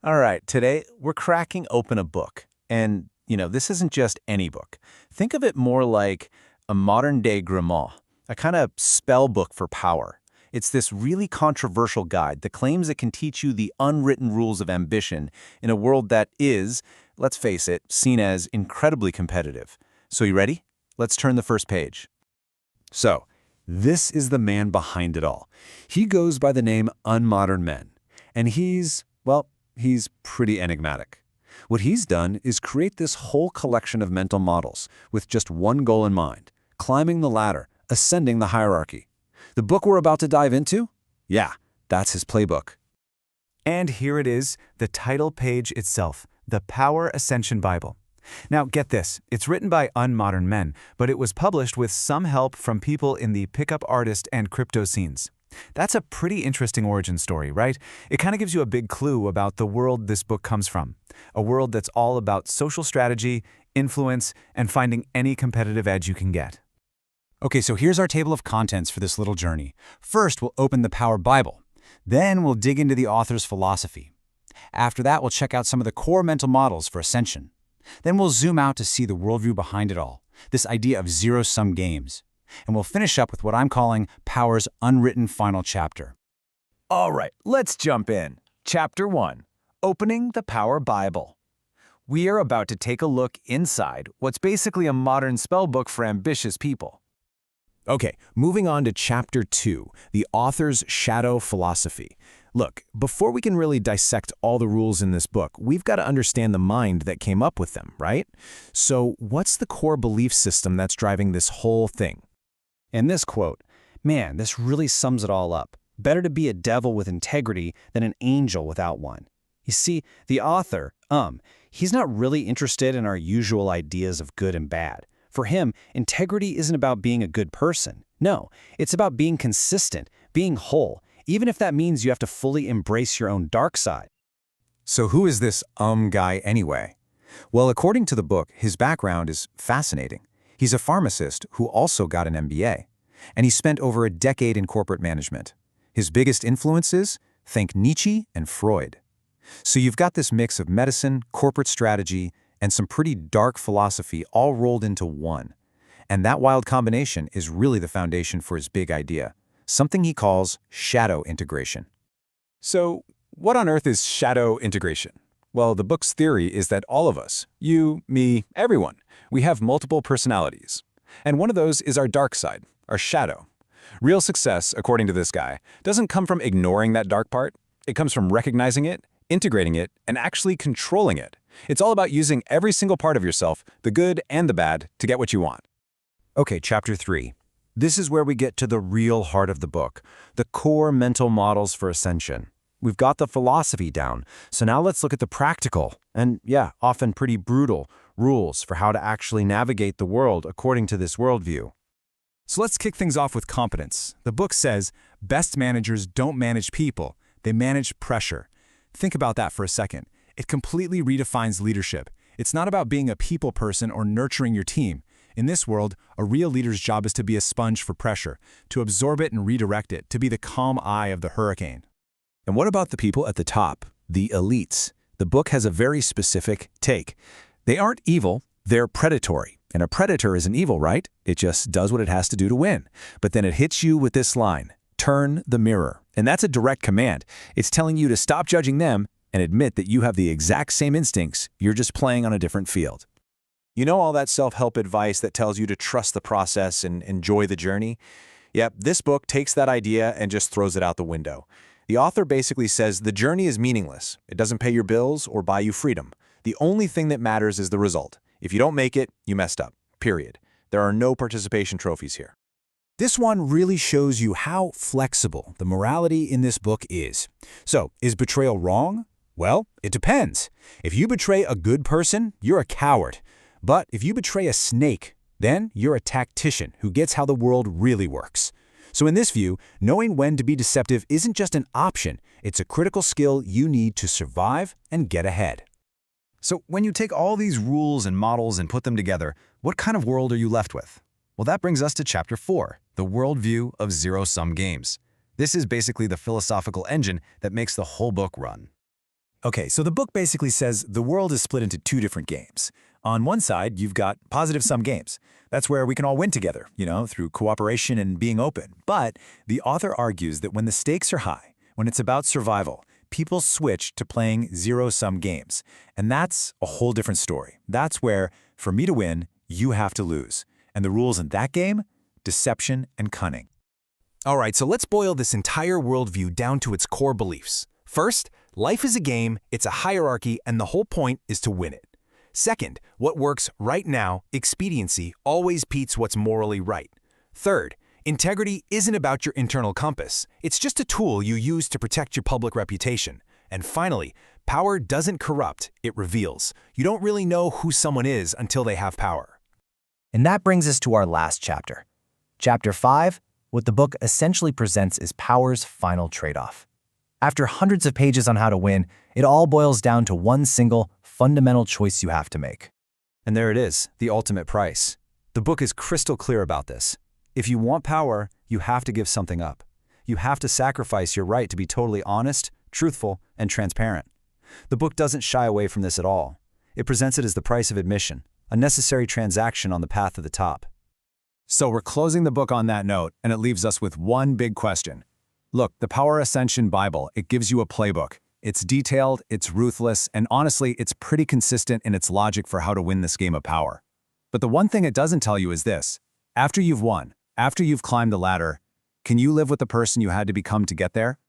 All right, today we're cracking open a book. And, this isn't just any book. Think of it more like a modern-day grimoire, a kind of spell book for power. It's this really controversial guide that claims it can teach you the unwritten rules of ambition in a world that is, let's face it, seen as incredibly competitive. So you ready? Let's turn the first page. So, this is the man behind it all. He goes by the name Unmodern Men. And he's pretty enigmatic. What he's done is create this whole collection of mental models with just one goal in mind: climbing the ladder, ascending the hierarchy. The book we're about to dive into? Yeah, that's his playbook. And here it is, the title page itself, the Power Ascension Bible. Now get this, it's written by unmodern men, but it was published with some help from people in the pickup artist and crypto scenes. That's a pretty interesting origin story, right? It kind of gives you a big clue about the world this book comes from. A world that's all about social strategy, influence, and finding any competitive edge you can get. Okay, so here's our table of contents for this little journey. First, we'll open the Power Bible. Then we'll dig into the author's philosophy. After that, we'll check out some of the core mental models for Ascension. Then we'll zoom out to see the worldview behind it all, this idea of zero-sum games. And we'll finish up with what I'm calling Power's unwritten final chapter. All right, let's jump in. Chapter 1, Opening the Power Bible. We are about to take a look inside what's basically a modern spell book for ambitious people. Okay, moving on to Chapter 2, the author's shadow philosophy. Look, before we can really dissect all the rules in this book, we've got to understand the mind that came up with them, right? So what's the core belief system that's driving this whole thing? And this quote, man, this really sums it all up. Better to be a devil with integrity than an angel without one. You see, the author, he's not really interested in our usual ideas of good and bad. For him, integrity isn't about being a good person. No, it's about being consistent, being whole, even if that means you have to fully embrace your own dark side. So who is this guy anyway? Well, according to the book, his background is fascinating. He's a pharmacist who also got an MBA, and he spent over a decade in corporate management. His biggest influences? Think Nietzsche and Freud. So you've got this mix of medicine, corporate strategy, and some pretty dark philosophy all rolled into one. And that wild combination is really the foundation for his big idea, something he calls shadow integration. So what on earth is shadow integration? Well, the book's theory is that all of us, you, me, everyone, we have multiple personalities. And one of those is our dark side, our shadow. Real success, according to this guy, doesn't come from ignoring that dark part. It comes from recognizing it, integrating it, and actually controlling it. It's all about using every single part of yourself, the good and the bad, to get what you want. Okay, Chapter 3. This is where we get to the real heart of the book, the core mental models for Ascension. We've got the philosophy down, so now let's look at the practical, and often pretty brutal, rules for how to actually navigate the world according to this worldview. So let's kick things off with competence. The book says, best managers don't manage people, they manage pressure. Think about that for a second. It completely redefines leadership. It's not about being a people person or nurturing your team. In this world, a real leader's job is to be a sponge for pressure, to absorb it and redirect it, to be the calm eye of the hurricane. And what about the people at the top, the elites? The book has a very specific take. They aren't evil, they're predatory. And a predator isn't evil, right? It just does what it has to do to win. But then it hits you with this line, turn the mirror. And that's a direct command. It's telling you to stop judging them and admit that you have the exact same instincts, you're just playing on a different field. You know all that self-help advice that tells you to trust the process and enjoy the journey? Yep, this book takes that idea and just throws it out the window. The author basically says the journey is meaningless. It doesn't pay your bills or buy you freedom. The only thing that matters is the result. If you don't make it, you messed up. Period. There are no participation trophies here. This one really shows you how flexible the morality in this book is. So, is betrayal wrong? Well, it depends. If you betray a good person, you're a coward. But if you betray a snake, then you're a tactician who gets how the world really works. So in this view, knowing when to be deceptive isn't just an option, it's a critical skill you need to survive and get ahead. So when you take all these rules and models and put them together, what kind of world are you left with? Well, that brings us to Chapter 4, the worldview of zero-sum games. This is basically the philosophical engine that makes the whole book run. Okay, so the book basically says the world is split into two different games. On one side, you've got positive-sum games. That's where we can all win together, through cooperation and being open. But the author argues that when the stakes are high, when it's about survival, people switch to playing zero-sum games. And that's a whole different story. That's where, for me to win, you have to lose. And the rules in that game? Deception and cunning. All right, so let's boil this entire worldview down to its core beliefs. First, life is a game, it's a hierarchy, and the whole point is to win it. Second, what works right now, expediency, always beats what's morally right. Third, integrity isn't about your internal compass. It's just a tool you use to protect your public reputation. And finally, power doesn't corrupt, it reveals. You don't really know who someone is until they have power. And that brings us to our last chapter. Chapter 5, what the book essentially presents is power's final trade-off. After hundreds of pages on how to win, it all boils down to one single, fundamental choice you have to make. And there it is, the ultimate price. The book is crystal clear about this. If you want power, you have to give something up. You have to sacrifice your right to be totally honest, truthful, and transparent. The book doesn't shy away from this at all. It presents it as the price of admission, a necessary transaction on the path to the top. So we're closing the book on that note, and it leaves us with one big question. Look, the Power Ascension Bible, it gives you a playbook. It's detailed, it's ruthless, and honestly, it's pretty consistent in its logic for how to win this game of power. But the one thing it doesn't tell you is this. After you've won, after you've climbed the ladder, can you live with the person you had to become to get there?